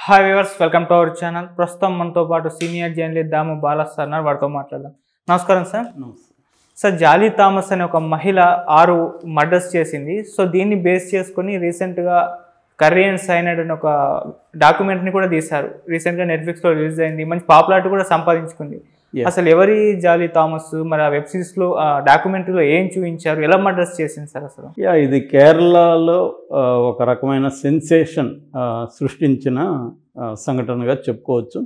Hi viewers, welcome to our channel. ప్రస్తుతం మనతో పాటు సీనియర్ జర్నలిస్ట్ దాము బాలా సార్ ఉన్నారు. వారితో మాట్లాడదాం. నమస్కారం సార్. సార్, జాలీ థామస్ అనే ఒక మహిళ 6 మర్డర్స్ చేసింది. సో దీన్ని బేస్ చేసుకొని రీసెంట్గా కరియన్ సైనైడ్ అని ఒక డాక్యుమెంట్ని కూడా తీశారు. రీసెంట్గా నెట్ఫ్లిక్స్లో రిలీజ్ అయింది. మంచి పాపులారిటీ కూడా సంపాదించుకుంది. అసలు ఎవరి జాలీ థామస్, మరి ఆ వెబ్ సిరీస్లో డాక్యుమెంటరీలో ఏం చూపించారు, ఎలా మర్డర్స్ చేసింది సార్ అసలు? ఇది కేరళలో ఒక రకమైన సెన్సేషన్ సృష్టించిన సంఘటనగా చెప్పుకోవచ్చు.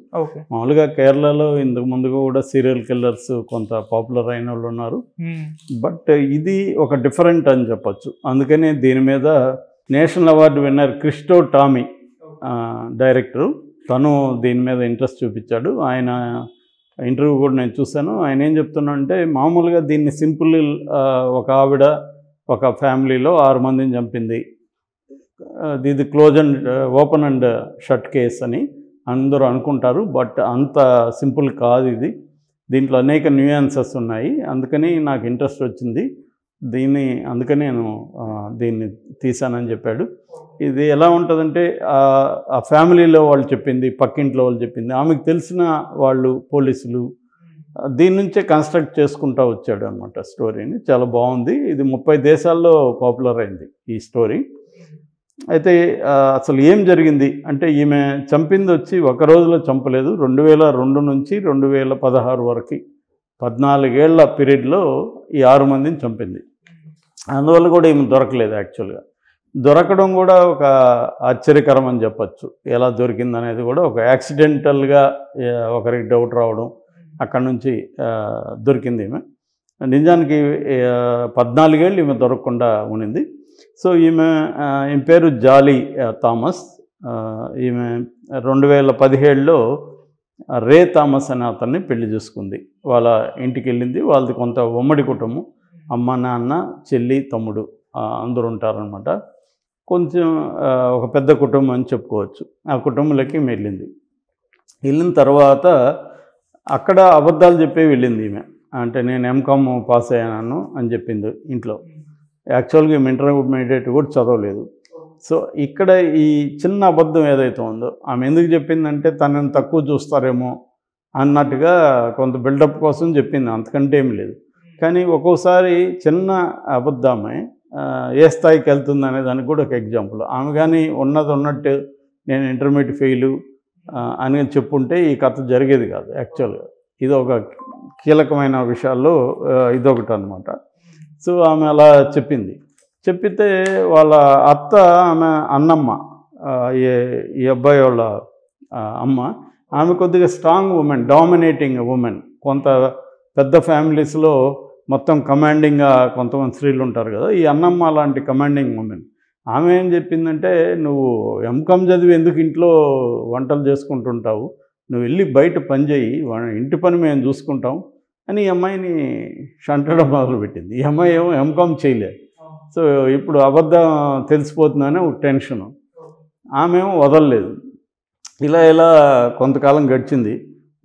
మామూలుగా కేరళలో ఇంతకు ముందుగా కూడా సీరియల్ కిల్లర్స్ కొంత పాపులర్ అయిన వాళ్ళు ఉన్నారు. బట్ ఇది ఒక డిఫరెంట్ అని చెప్పచ్చు. అందుకనే దీని మీద national award winner Christo Tomy director, తను దీని మీద ఇంట్రెస్ట్ చూపించాడు. ఆయన ఇంటర్వ్యూ కూడా నేను చూశాను. ఆయన ఏం చెప్తున్నా అంటే, మామూలుగా దీన్ని సింపుల్ ఒక ఆవిడ ఒక ఫ్యామిలీలో 6 మందిని చంపింది, ఇది close and open and shut case అని అందరూ అనుకుంటారు. బట్ అంత సింపుల్ కాదు ఇది. దీంట్లో అనేక న్యూయాన్సెస్ ఉన్నాయి. అందుకని నాకు ఇంట్రెస్ట్ వచ్చింది అందుకని నేను దీన్ని తీశానని చెప్పాడు. ఇది ఎలా ఉంటుందంటే, ఆ ఫ్యామిలీలో వాళ్ళు చెప్పింది, పక్కింట్లో వాళ్ళు చెప్పింది, ఆమెకు తెలిసిన వాళ్ళు పోలీసులు, దీని నుంచే కన్స్ట్రక్ట్ చేసుకుంటూ వచ్చాడు అనమాట స్టోరీని. చాలా బాగుంది. ఇది 30 దేశాల్లో పాపులర్ అయింది ఈ స్టోరీ. అయితే అసలు ఏం జరిగింది అంటే, ఈమె చంపింది వచ్చి ఒక రోజులో చంపలేదు. 2002 నుంచి 2016 వరకు 14 ఏళ్ల పీరియడ్లో ఈ 6 మందిని చంపింది. అందువల్ల కూడా ఈమె దొరకలేదు. యాక్చువల్గా దొరకడం కూడా ఒక ఆశ్చర్యకరం అని చెప్పచ్చు. ఎలా దొరికింది అనేది కూడా ఒక యాక్సిడెంటల్గా ఒకరికి డౌట్ రావడం, అక్కడ నుంచి దొరికింది ఈమె. నిజానికి 14 ఏళ్ళు ఈమె దొరకకుండా ఉండింది. సో ఈమె పేరు జాలీ థామస్. ఈమె 2017లో రే థామస్ అనే అతన్ని పెళ్లి చేసుకుంది. వాళ్ళ ఇంటికి వెళ్ళింది. వాళ్ళది కొంత ఉమ్మడి కుటుంబం, అమ్మ, నాన్న, చెల్లి, తమ్ముడు అందరూ ఉంటారనమాట. కొంచెం ఒక పెద్ద కుటుంబం అని చెప్పుకోవచ్చు. ఆ కుటుంబంలోకి వెళ్ళింది. వెళ్ళిన తర్వాత అక్కడ అబద్ధాలు చెప్పే వెళ్ళింది ఈమె. అంటే నేను ఎంకామ్ పాస్ అయ్యాను అని చెప్పింది ఇంట్లో. యాక్చువల్గా ఈమె ఇంటర్మీడియట్ కూడా చదవలేదు. సో ఇక్కడ ఈ చిన్న అబద్ధం ఏదైతే ఉందో, ఆమె ఎందుకు చెప్పిందంటే తనని తక్కువ చూస్తారేమో అన్నట్టుగా కొంత బిల్డప్ కోసం చెప్పింది, అంతకంటే ఏమి లేదు. కానీ ఒక్కోసారి చిన్న అబద్ధమే ఏ స్థాయికి వెళ్తుంది అనే దానికి కూడా ఒక ఎగ్జాంపుల్. ఆమె కానీ ఉన్నట్టు నేను ఇంటర్మీడియట్ ఫెయిలు అని చెప్పుంటే ఈ కథ జరిగేది కాదు. యాక్చువల్గా ఇది ఒక కీలకమైన విషయాల్లో ఇదొకటి అనమాట. సో ఆమె అలా చెప్పితే వాళ్ళ అత్త, ఆమె అన్నమ్మ, ఈ అబ్బాయి వాళ్ళ అమ్మ, ఆమె కొద్దిగా స్ట్రాంగ్ ఉమెన్, డామినేటింగ్ ఉమెన్. కొంత పెద్ద ఫ్యామిలీస్లో మొత్తం కమాండింగ్గా కొంతమంది స్త్రీలు ఉంటారు కదా, ఈ అన్నమ్మ అలాంటి కమాండింగ్ ఉమెన్. ఆమె ఏం చెప్పిందంటే, నువ్వు ఎంకామ్ చదివి ఎందుకు ఇంట్లో వంటలు చేసుకుంటుంటావు, నువ్వు వెళ్ళి బయట పని చేయి, ఇంటి పని మేము చూసుకుంటాం అని ఈ అమ్మాయిని షంటడం మొదలుపెట్టింది. ఈ అమ్మాయి ఏమో ఎంకామ్ చేయలేదు. సో ఇప్పుడు అబద్ధం తెలిసిపోతుందనే ఒక టెన్షను. ఆమెమో వదలలేదు. ఇలా కొంతకాలం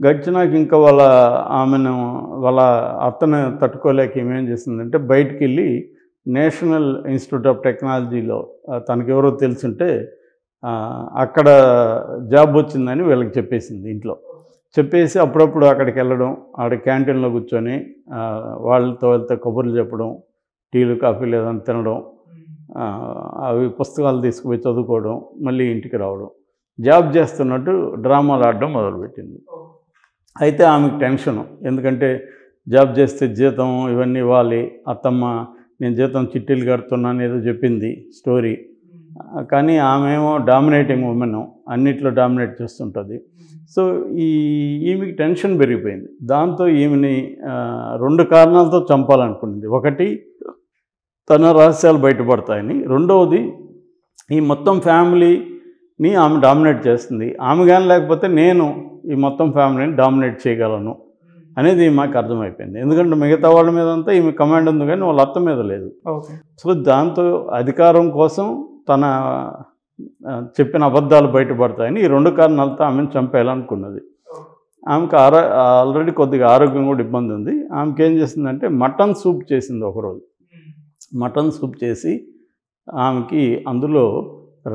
గడిచినాక ఇంకా వాళ్ళ అత్తను తట్టుకోలేక ఏమేం చేసిందంటే, బయటికి వెళ్ళి నేషనల్ ఇన్స్టిట్యూట్ ఆఫ్ టెక్నాలజీలో తనకెవరో తెలుసుంటే అక్కడ జాబ్ వచ్చిందని వీళ్ళకి చెప్పేసింది. ఇంట్లో చెప్పేసి అప్పుడప్పుడు అక్కడికి వెళ్ళడం, ఆడ క్యాంటీన్లో కూర్చొని వాళ్ళతో కబుర్లు చెప్పడం, టీలు కాఫీలు ఏదైనా తినడం, అవి పుస్తకాలు తీసుకుపోయి చదువుకోవడం, మళ్ళీ ఇంటికి రావడం, జాబ్ చేస్తున్నట్టు డ్రామాలు ఆడడం మొదలుపెట్టింది. అయితే ఆమెకు టెన్షను, ఎందుకంటే జాబ్ చేస్తే జీతం ఇవన్నీ ఇవ్వాలి. అత్తమ్మ నేను జీతం చిట్టీలు కడుతున్నాను ఏదో చెప్పింది స్టోరీ. కానీ ఆమెమో డామినేటింగ్ ఉమెన్, అన్నిట్లో డామినేట్ చేస్తుంటుంది. సో ఈమెకి టెన్షన్ పెరిగిపోయింది. దాంతో ఈమెని 2 కారణాలతో చంపాలనుకుంది. ఒకటి, తన రహస్యాలు బయటపడతాయని. రెండవది, ఈ మొత్తం ఫ్యామిలీని ఆమె డామినేట్ చేస్తుంది. ఆమె కానీ లేకపోతే నేను ఈ మొత్తం ఫ్యామిలీని డామినేట్ చేయగలను అనేది మాకు అర్థమైపోయింది. ఎందుకంటే మిగతా వాళ్ళ మీద అంతా ఈమె కమాండ్ ఉంది, కానీ వాళ్ళ అత్త మీద లేదు. సో దాంతో అధికారం కోసం తన చెప్పిన అబద్ధాలు బయటపడతాయని ఈ 2 కారణాలతో ఆమెను చంపేయాలనుకున్నది. ఆమెకు ఆల్రెడీ కొద్దిగా ఆరోగ్యం కూడా ఇబ్బంది ఉంది. ఆమెకి ఏం చేసిందంటే మటన్ సూప్ చేసింది ఒకరోజు. మటన్ సూప్ చేసి ఆమెకి అందులో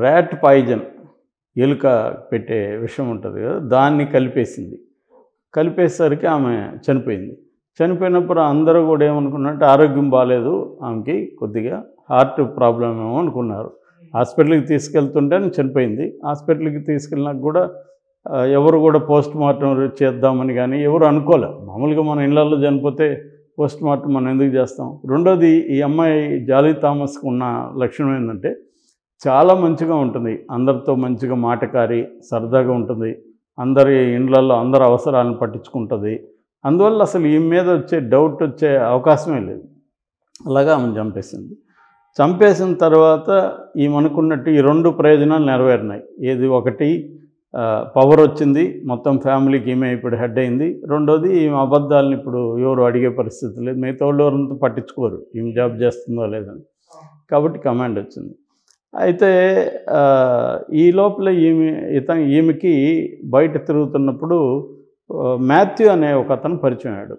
ర్యాట్ పాయిజన్ ఎలుక పెట్టే విషం ఉంటుంది కదా, దాన్ని కలిపేసింది. కలిపేసరికి ఆమె చనిపోయింది. చనిపోయినప్పుడు అందరూ కూడా ఏమనుకున్నారంటే ఆరోగ్యం బాగాలేదు, ఆమెకి కొద్దిగా హార్ట్ ప్రాబ్లం ఏమో అనుకున్నారు. హాస్పిటల్కి తీసుకెళ్తుంటే చనిపోయింది. హాస్పిటల్కి తీసుకెళ్ళినాక కూడా ఎవరు కూడా పోస్ట్ మార్టం చేద్దామని కానీ ఎవరు అనుకోలే. మామూలుగా మన ఇళ్ళల్లో చనిపోతే పోస్ట్ మార్టం మనం ఎందుకు చేస్తాం. రెండోది, ఈ అమ్మాయి జాలీ థామస్కి ఉన్న లక్షణం ఏంటంటే చాలా మంచిగా ఉంటుంది, అందరితో మంచిగా మాటకారి, సరదాగా ఉంటుంది, అందరి ఇండ్లలో అందరి అవసరాలను పట్టించుకుంటుంది. అందువల్ల అసలు ఈ మీద వచ్చే డౌట్ వచ్చే అవకాశమే లేదు. అలాగా ఆమెను చంపేసింది. చంపేసిన తర్వాత ఈమెనుకున్నట్టు ఈ 2 ప్రయోజనాలు నెరవేరినాయి. ఏది, ఒకటి పవర్ వచ్చింది, మొత్తం ఫ్యామిలీకి ఈమె ఇప్పుడు హెడ్ అయింది. రెండోది, ఈమె అబద్ధాలను ఇప్పుడు ఎవరు అడిగే పరిస్థితి లేదు, మిగతా వాళ్ళు ఎవరంతా పట్టించుకోరు ఈమె జాబ్ చేస్తుందో లేదని. కాబట్టి కమాండ్ వచ్చింది. అయితే ఈ లోపల ఈమెకి బయట తిరుగుతున్నప్పుడు మాథ్యూ అనే ఒక అతను పరిచయం అయ్యాడు.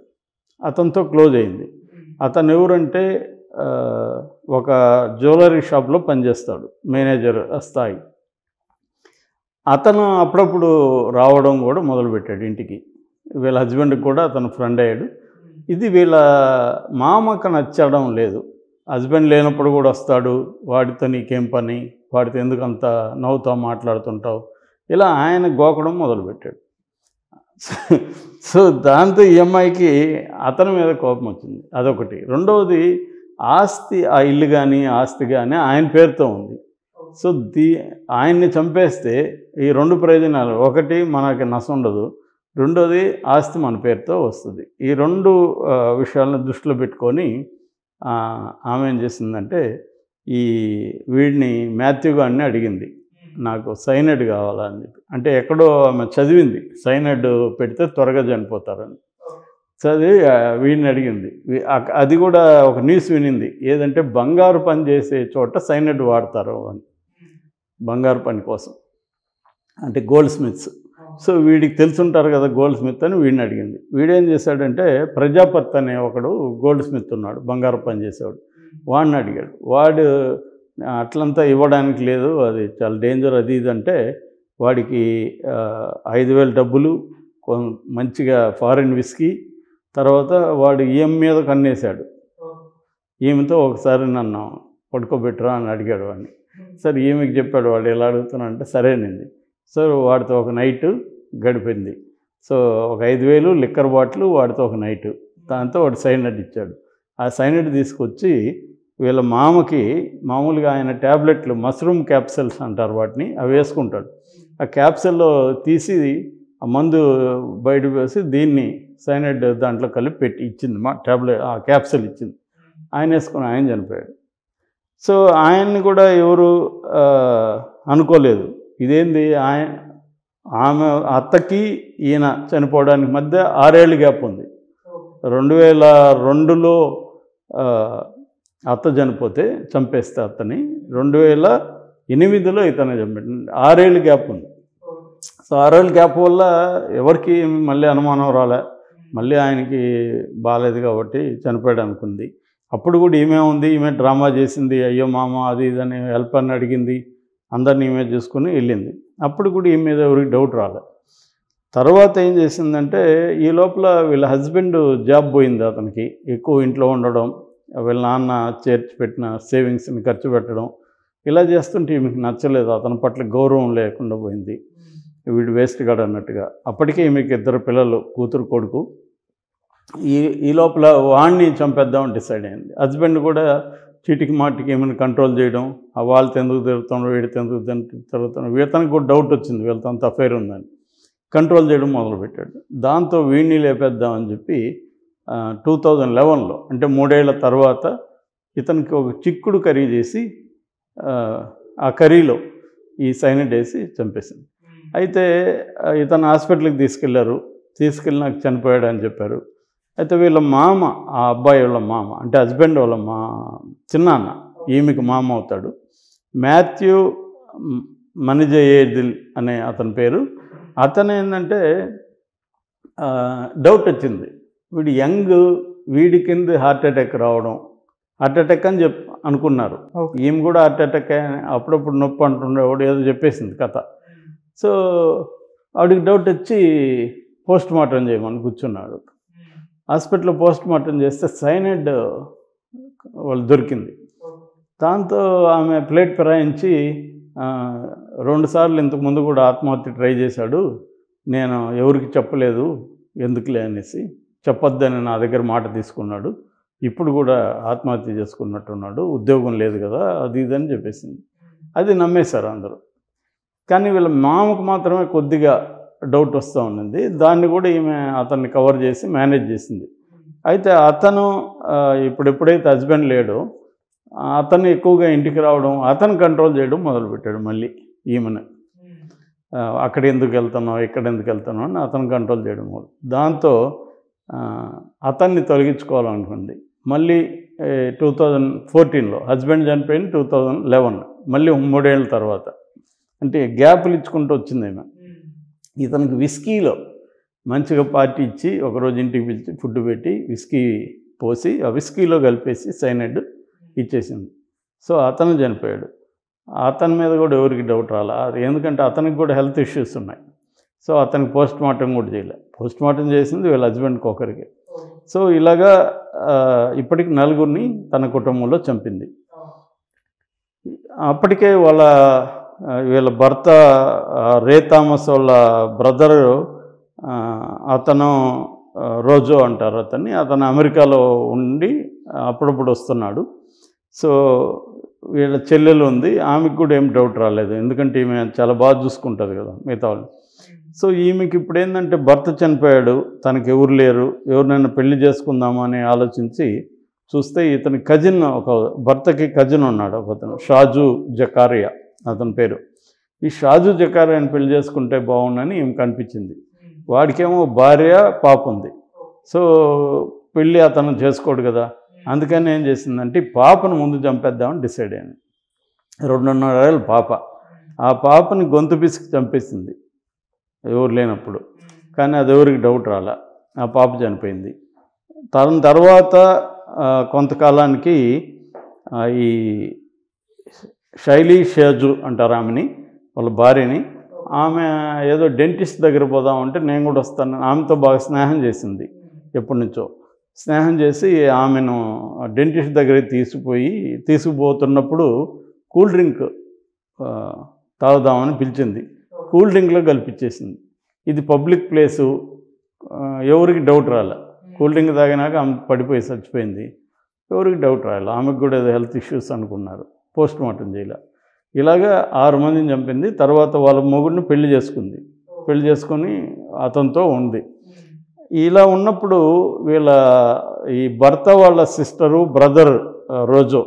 అతనితో క్లోజ్ అయింది. అతను ఎవరంటే ఒక జ్యువెలరీ షాప్లో పనిచేస్తాడు, మేనేజర్ స్థాయి. అతను అప్పుడప్పుడు రావడం కూడా మొదలుపెట్టాడు ఇంటికి. వీళ్ళ హస్బెండ్కి కూడా అతను ఫ్రెండ్ అయ్యాడు. ఇది వీళ్ళ మామకు నచ్చడం లేదు. హస్బెండ్ లేనప్పుడు కూడా వస్తాడు, వాడితో నీకేం పని, వాడితో ఎందుకు అంత నవ్వుతావు, మాట్లాడుతుంటావు, ఇలా ఆయన గోకడం మొదలుపెట్టాడు. సో దాంతో ఈ అమ్మాయికి అతని మీద కోపం వచ్చింది, అదొకటి. రెండవది, ఆస్తి, ఆ ఇల్లు కానీ ఆస్తి కానీ ఆయన పేరుతో ఉంది. సో ఆయన్ని చంపేస్తే ఈ 2 ప్రయోజనాలు, ఒకటి మనకి నష్టం ఉండదు, రెండోది ఆస్తి మన పేరుతో వస్తుంది. ఈ 2 విషయాలను దృష్టిలో పెట్టుకొని ఆమె ఏం చేసిందంటే వీడిని మాథ్యూ గారిని అడిగింది, నాకు సైనైడ్ కావాలని చెప్పి. అంటే ఎక్కడో ఆమె చదివింది, సైనైడ్ పెడితే త్వరగా చనిపోతారని చదివి వీడిని అడిగింది. అది కూడా ఒక న్యూస్ వినింది, ఏదంటే బంగారు పని చేసే చోట సైనైడ్ వాడతారు అని, బంగారు పని కోసం, అంటే గోల్డ్ స్మిత్స్. సో వీడికి తెలుసుంటారు కదా గోల్డ్ స్మిత్ అని వీడిని అడిగింది. వీడేం చేశాడంటే ప్రజాపత్ అనే ఒకడు గోల్డ్ స్మిత్ ఉన్నాడు, బంగారు పని చేసేవాడు, వాడిని అడిగాడు. వాడు అట్లంతా ఇవ్వడానికి లేదు, అది చాలా డేంజర్ అది ఇది అంటే వాడికి 5,000 డబ్బులు, మంచిగా ఫారిన్ విస్కీ, తర్వాత వాడు ఈమె మీద కన్నేశాడు. ఈమెతో ఒకసారి నన్ను పడుకోబెట్టరా అని అడిగాడు వాడిని. సరే ఈమెకి చెప్పాడు, వాడు ఎలా అడుగుతున్నా అంటే సరేనండి. సో వాడితో ఒక నైట్ గడిపింది. సో ఒక 5,000 లిక్కర్ బాటిల్, వాడితో ఒక నైట్, దాంతో వాడు సైనైడ్ ఇచ్చాడు. ఆ సైనైడ్ తీసుకొచ్చి వీళ్ళ మామకి, మామూలుగా ఆయన ట్యాబ్లెట్లు, మష్రూమ్ క్యాప్సల్స్ అంటారు వాటిని, అవి వేసుకుంటాడు. ఆ క్యాప్సల్లో తీసి ఆ మందు బయట వేసి దీన్ని సైనైడ్ దాంట్లో కలిపి పెట్టి ఇచ్చింది, మా ట్యాబ్లెట్ ఆ క్యాప్సల్ ఇచ్చింది. ఆయన వేసుకొని ఆయన చనిపోయాడు. సో ఆయన్ని కూడా ఎవరు అనుకోలేదు. ఇదేంది, ఆమె అత్తకి ఈయన చనిపోవడానికి మధ్య 6 ఏళ్ళ గ్యాప్ ఉంది. 2002లో అత్త చనిపోతే చంపేస్తే అత్తని, 2008లో ఇతనే చంపాడు. 6 ఏళ్ళ గ్యాప్ ఉంది. సో 6 ఏళ్ళ గ్యాప్ వల్ల ఎవరికి మళ్ళీ అనుమానం రాలే, మళ్ళీ ఆయనకి బాగాలేదు కాబట్టి చనిపోయాడు అనుకుంది. అప్పుడు కూడా ఈమె ఉంది, ఈమె డ్రామా చేసింది, అయ్యో మామ అది ఇదని హెల్ప్ అని అడిగింది, అందరిని ఈమె చూసుకుని వెళ్ళింది. అప్పుడు కూడా ఈమె మీద ఎవరికి డౌట్ రాలే. తర్వాత ఏం చేసిందంటే ఈ లోపల వీళ్ళ హస్బెండ్ జాబ్ పోయింది, అతనికి ఎక్కువ ఇంట్లో ఉండడం, వీళ్ళ నాన్న చేర్చి పెట్టిన సేవింగ్స్ని ఖర్చు పెట్టడం, ఇలా చేస్తుంటే ఈమెకి నచ్చలేదు, అతని పట్ల గౌరవం లేకుండా పోయింది, వీడు వేస్ట్ గాడు అన్నట్టుగా. అప్పటికే ఈమెకి 2 పిల్లలు, కూతురు కొడుకు. ఈ లోపల వాడిని చంపేద్దామని డిసైడ్ అయింది. హస్బెండ్ కూడా చీటికి మాటికి ఏమైనా కంట్రోల్ చేయడం, వాళ్ళతో ఎందుకు తిరుగుతున్నాడు, వీడితో ఎందుకు తిరుగుతున్నాడు, వీళ్ళకి కూడా డౌట్ వచ్చింది, వీళ్ళతో అంత అఫైర్ ఉందని కంట్రోల్ చేయడం మొదలుపెట్టాడు. దాంతో వీడిని లేపేద్దామని చెప్పి 2011లో, అంటే 3 ఏళ్ల తర్వాత ఇతనికి ఒక చిక్కుడు కర్రీ చేసి ఆ కర్రీలో ఈ సైనైడ్ వేసి చంపేసింది. అయితే ఇతను హాస్పిటల్కి తీసుకెళ్లారు, తీసుకెళ్ళి చనిపోయాడు అని చెప్పారు. అయితే వీళ్ళ మామ, ఆ అబ్బాయి వాళ్ళ మామ, అంటే హస్బెండ్ వాళ్ళ చిన్నాన్న, ఈమెకి మామ అవుతాడు, మాథ్యూ మనిజయేదిల్ అనే అతని పేరు. అతను ఏంటంటే డౌట్ వచ్చింది, వీడు యంగ్, వీడి కింద హార్ట్ అటాక్ రావడం, హార్ట్ అటాక్ అని అనుకున్నారు. ఈమె కూడా హార్ట్ అటాక్, అప్పుడప్పుడు నొప్పి అంటుండేవాడు, ఏదో చెప్పేసింది కథ. సో ఆవిడకి డౌట్ వచ్చి పోస్ట్ మార్టం చేయమని కూర్చున్నాడు. హాస్పిటల్లో పోస్ట్ మార్టం చేస్తే సైనైడ్ వాళ్ళు దొరికింది. దాంతో ఆమె ప్లేట్ ఫిరాయించి 2 సార్లు ఇంతకు ముందు కూడా ఆత్మహత్య ట్రై చేశాడు, నేను ఎవరికి చెప్పలేదు ఎందుకులే అనేసి, చెప్పొద్దని నా దగ్గర మాట తీసుకున్నాడు, ఇప్పుడు కూడా ఆత్మహత్య చేసుకున్నట్టున్నాడు, ఉద్యోగం లేదు కదా అది ఇదని చెప్పేసింది. అది నమ్మేశారు అందరూ. కానీ వీళ్ళ మామకు మాత్రమే కొద్దిగా డౌట్ వస్తూ ఉండింది. దాన్ని కూడా ఈమె అతన్ని కవర్ చేసి మేనేజ్ చేసింది. అయితే అతను ఎప్పుడైతే హస్బెండ్ లేడో అతను ఎక్కువగా ఇంటికి రావడం, అతను కంట్రోల్ చేయడం మొదలుపెట్టాడు. మళ్ళీ ఈమెను అక్కడ ఎందుకు వెళ్తున్నావు ఇక్కడ ఎందుకు వెళ్తున్నావు అని అతను కంట్రోల్ చేయడం దాంతో అతన్ని తొలగించుకోవాలనుకుంది. మళ్ళీ 2014లో హస్బెండ్ చనిపోయింది, 2011 మళ్ళీ 3 ఏళ్ళ తర్వాత, అంటే గ్యాప్లు ఇచ్చుకుంటూ వచ్చింది ఈమె. ఇతనికి విస్కీలో మంచిగా పార్టీ ఇచ్చి ఒకరోజు ఇంటికి పిలిచి ఫుడ్ పెట్టి విస్కీ పోసి ఆ విస్కీలో కలిపేసి సైనైడ్ ఇచ్చేసింది. సో అతను చనిపోయాడు. అతని మీద కూడా ఎవరికి డౌట్ రాలా, ఎందుకంటే అతనికి కూడా హెల్త్ ఇష్యూస్ ఉన్నాయి. సో అతనికి పోస్ట్ మార్టం కూడా చేయలే. పోస్ట్ మార్టం చేసింది వీళ్ళ హస్బెండ్కి ఒకరికి. సో ఇలాగా ఇప్పటికి 4గురిని తన కుటుంబంలో చంపింది. అప్పటికే వీళ్ళ భర్త రే థామస్ వాళ్ళ బ్రదరు, అతను రోజో అంటారు అతను అమెరికాలో ఉండి అప్పుడప్పుడు వస్తున్నాడు. సో వీళ్ళ చెల్లెలు ఉంది, ఆమెకు కూడా ఏం డౌట్ రాలేదు, ఎందుకంటే ఈమె చాలా బాగా చూసుకుంటుంది కదా మిగతా వాళ్ళు. సో ఈమెకి ఇప్పుడు ఏంటంటే భర్త చనిపోయాడు, తనకి ఎవరు లేరు, ఎవరినైనా పెళ్లి చేసుకుందామా అని ఆలోచించి చూస్తే ఇతని కజిన్, ఒక భర్తకి కజిన్ ఉన్నాడు ఒకతను, షాజు జకారియా అతని పేరు. ఈ షాజు జకారియాని పెళ్లి చేసుకుంటే బాగుండని ఈమె కనిపించింది. వాడికేమో భార్య పాప ఉంది. సో పెళ్ళి అతను చేసుకోడు కదా, అందుకని ఏం చేసిందంటే పాపను ముందు చంపేద్దామని డిసైడ్ అయింది. 2.5 ఏళ్ళ పాప. ఆ పాపని గొంతు పిసికి చంపేసింది ఎవరు లేనప్పుడు. కానీ అది ఎవరికి డౌట్ రాలా, ఆ పాప చనిపోయింది. తర్వాత కొంతకాలానికి ఈ శైలీ షాజు అంటారు ఆమెని, వాళ్ళ భార్యని, ఆమె ఏదో డెంటిస్ట్ దగ్గర పోదామంటే నేను కూడా వస్తాను, ఆమెతో బాగా స్నేహం చేసింది. ఎప్పటి నుంచో స్నేహం చేసి ఆమెను డెంటిస్ట్ దగ్గరికి తీసుకుపోతున్నప్పుడు కూల్ డ్రింక్ తాగుదామని పిలిచింది. కూల్ డ్రింక్లో కల్పించేసింది. ఇది పబ్లిక్ ప్లేసు, ఎవరికి డౌట్ రాలే. కూల్ డ్రింక్ తాగినాక ఆమె పడిపోయి చచ్చిపోయింది, ఎవరికి డౌట్ రాలే. ఆమెకు కూడా ఏదో హెల్త్ ఇష్యూస్ అనుకున్నారు, పోస్ట్ మార్టం చేయలే. ఇలాగా 6 మందిని చంపింది. తర్వాత వాళ్ళ మొగుడిని పెళ్లి చేసుకొని అతనితో ఉంది. ఇలా ఉన్నప్పుడు ఈ భర్త వాళ్ళ సిస్టరు బ్రదర్ రోజో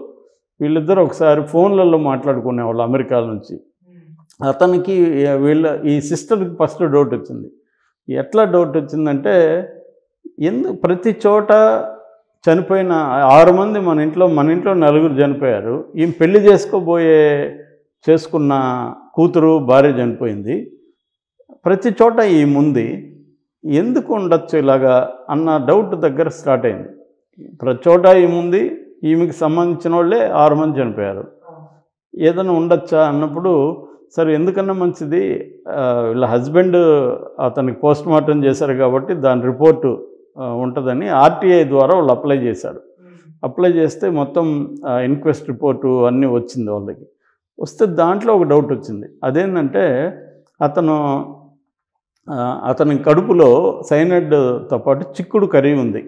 వీళ్ళిద్దరు ఒకసారి ఫోన్లలో మాట్లాడుకునేవాళ్ళు అమెరికా నుంచి. అతనికి ఈ సిస్టర్కి ఫస్ట్ డౌట్ వచ్చింది. ఎట్లా డౌట్ వచ్చిందంటే, ప్రతి చోట చనిపోయిన 6 మంది మన ఇంట్లో 4 చనిపోయారు, ఈమె పెళ్లి చేసుకున్న కూతురు భార్య చనిపోయింది, ప్రతి చోట ఈముంది, ఎందుకు ఉండొచ్చు ఇలాగా అన్న డౌట్ దగ్గర స్టార్ట్ అయింది. ప్రతి చోట ఈముంది, ఈమెకి సంబంధించిన వాళ్ళే 6 మంది చనిపోయారు, ఏదైనా ఉండొచ్చా అన్నప్పుడు, సరే ఎందుకన్నా మంచిది, వీళ్ళ హస్బెండ్ అతనికి పోస్ట్ మార్టం చేశారు కాబట్టి దాని రిపోర్టు ఉంటుందని ఆర్టీఐ ద్వారా వాళ్ళు అప్లై చేశారు. అప్లై చేస్తే మొత్తం ఇన్క్వెస్ట్ రిపోర్టు అన్నీ వచ్చింది వాళ్ళకి. వస్తే దాంట్లో ఒక డౌట్ వచ్చింది. అదేంటంటే అతని కడుపులో సైనైడ్తో పాటు చిక్కుడు కర్రీ ఉంది.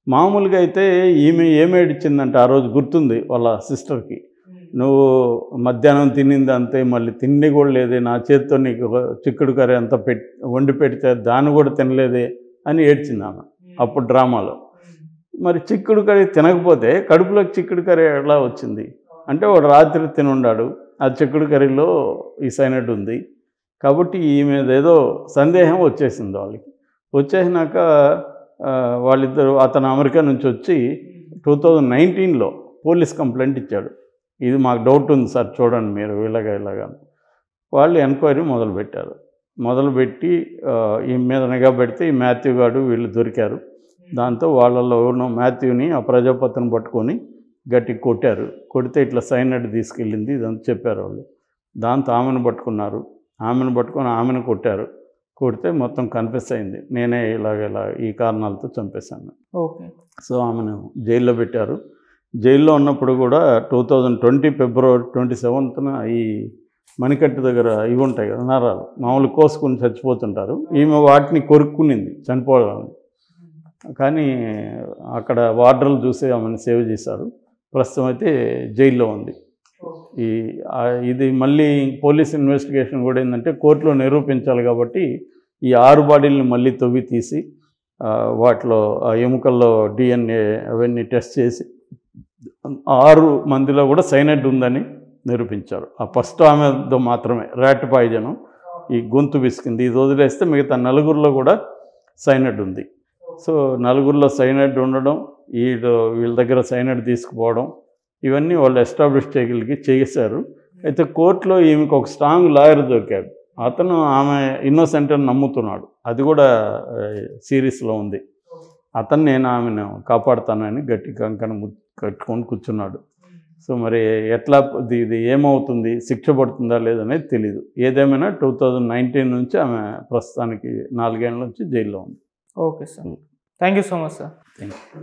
మామూలుగా అయితే ఈమె ఏమేడిచ్చిందంటే ఆ రోజు గుర్తుంది వాళ్ళ సిస్టర్కి, నువ్వు మధ్యాహ్నం తినింది అంతే, మళ్ళీ తిండి కూడా లేదే, నా చేతితో నీకు చిక్కుడు కర్రీ అంతా వండి పెడితే దాన్ని కూడా తినలేదే అని ఏడ్చింది ఆమె అప్పుడు డ్రామాలో. మరి చిక్కుడు కర్రీ తినకపోతే కడుపులోకి చిక్కుడు కర్రీ ఎలా వచ్చింది అంటే, వాడు రాత్రి తినుండాడు, ఆ చిక్కుడు కర్రీలో ఈ సైనైడ్ ఉంది కాబట్టి ఈమె ఏదో సందేహం వచ్చేసింది వాళ్ళకి. వచ్చేసినాక వాళ్ళిద్దరు, అతను అమెరికా నుంచి వచ్చి 2019లో పోలీస్ కంప్లైంట్ ఇచ్చాడు, ఇది మాకు డౌట్ ఉంది సార్ చూడండి మీరు ఇలాగా. వాళ్ళు ఎంక్వైరీ మొదలుపెట్టారు. మొదలుపెట్టి ఈ మీద నిఘా పెడితే ఈ మాథ్యూ గారు వీళ్ళు దొరికారు. దాంతో వాళ్ళలో ఎవరినో మాథ్యూని ఆ ప్రజాపతిని పట్టుకొని గట్టి కొట్టారు. కొడితే ఇట్లా సైనైడ్ తీసుకెళ్ళింది ఇదంతా చెప్పారు వాళ్ళు. దాంతో ఆమెను పట్టుకున్నారు. ఆమెను పట్టుకొని ఆమెను కొట్టారు. కొడితే మొత్తం కన్ఫెస్ అయింది, నేనే ఇలా ఈ కారణాలతో చంపేశాను. ఓకే. సో ఆమెను జైల్లో పెట్టారు. జైల్లో ఉన్నప్పుడు కూడా 2020 ఫిబ్రవరి 27న ఈ మణికట్టు దగ్గర ఇవి ఉంటాయి కదా, నరాలు మామూలు కోసుకుని చచ్చిపోతుంటారు. ఈమె వాటిని కొరుక్కునింది చనిపోవాలని, కానీ అక్కడ వార్డర్లు చూసి ఆమెను సేవ్ చేశారు. ప్రస్తుతం అయితే జైల్లో ఉంది. ఇది మళ్ళీ పోలీస్ ఇన్వెస్టిగేషన్ కూడా ఏంటంటే కోర్టులో నిరూపించాలి కాబట్టి ఈ 6 బాడీలను మళ్ళీ తవ్వి తీసి వాటిలో ఎముకల్లో DNA అవన్నీ టెస్ట్ చేసి 6 మందిలో కూడా సైనైడ్ ఉందని నిరూపించారు. ఆ ఫస్ట్ ఆమెతో మాత్రమే ర్యాట్ పాయిజను ఈ గొంతు విసికింది. ఇది వదిలేస్తే మిగతా 4గురిలో కూడా సైనైడ్ ఉంది. సో 4గురిలో సైనైడ్ ఉండడం, వీళ్ళ దగ్గర సైనైడ్ తీసుకుపోవడం, ఇవన్నీ వాళ్ళు ఎస్టాబ్లిష్ చేశారు. అయితే కోర్టులో ఈమెకు ఒక స్ట్రాంగ్ లాయర్ దొరికాడు. అతను ఆమె ఇన్నోసెంట్ అని నమ్ముతున్నాడు. అది కూడా సిరీస్లో ఉంది. అతను నేను ఆమెను కాపాడుతానని గట్టి కంకణం కట్టుకొని కూర్చున్నాడు. సో మరి ఎట్లా ఇది ఏమవుతుంది, శిక్ష పడుతుందా లేదనేది తెలీదు. ఏదేమైనా 2019 నుంచి ఆమె ప్రస్తుతానికి 4 ఏళ్ళ నుంచి జైల్లో ఉంది. Okay sir, thank you so much sir. Thank you.